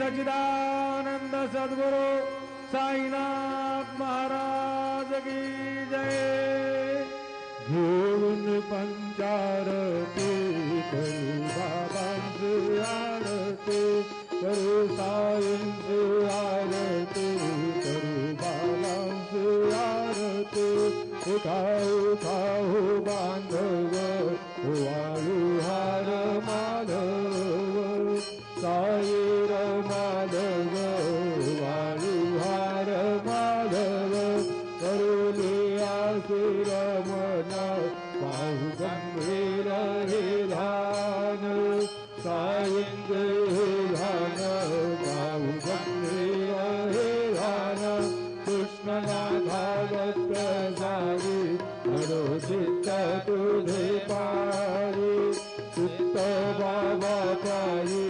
सच्चिदानंद सद्गुरु साईनाथ महाराज की जय। घेऊन पंचारती करू बाबांची आरती करू साईंची आरती करू बाबांची आरती उठाऊ उठाऊ बांधव वाळू हार माधव साई माधव वाळू हार माधव करुली आसुर मन पाहू गंभीर हे ध्यान साईंग हे ध्यान पाहू गंभीर हे ध्यान कृष्णनाथा जारी घडो चित्त तुझे पारी चित्त बाबा पायी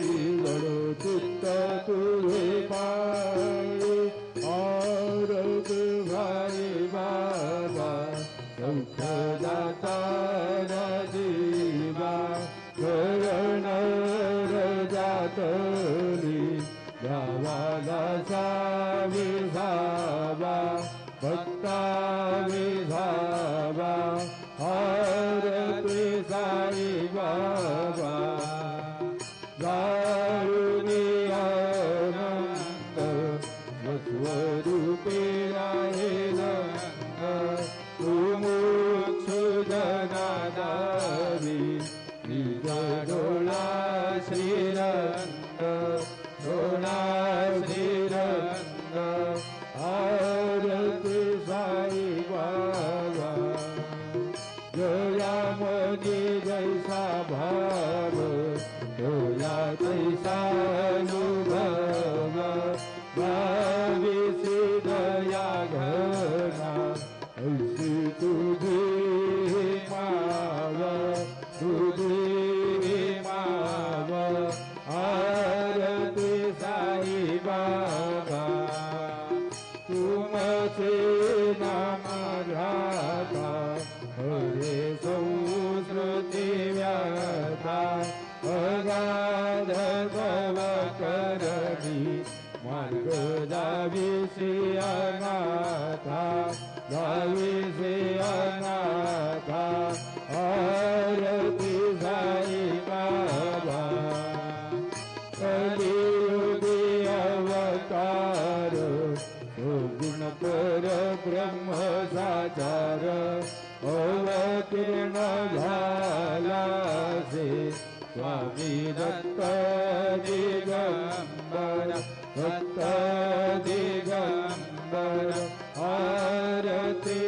घडो चित्त तुझे पारी औरत भाई बाबा सौख्य दाता जीवा करण जातली गावाला सावी धावा भक्ता विधावा आरती साई बाबा दारुणी आनंद स्वरूपे आहे नंद तुमुक्ष जनादारी निज डोळा श्रीरंग डोळा श्रीरंग आरती साई बाबा जया मनी जैसा भाव जया तैसा अनुभव भाविसी दया घना ऐसी तुझी माव तुझी माव आरती साई बाबा तुमचे नाम राधा हरे संस्कृती व्याथा अगाध तव करणी मार्ग दाविसी अनाथा दाविसी अनाथा आरती साई बाबा कलियुगी अवतार गुण पर ब्रह्म साचार अवतीर्ण झाला से स्वामी दत्त दिगंबर दत्त दिगंबर आरती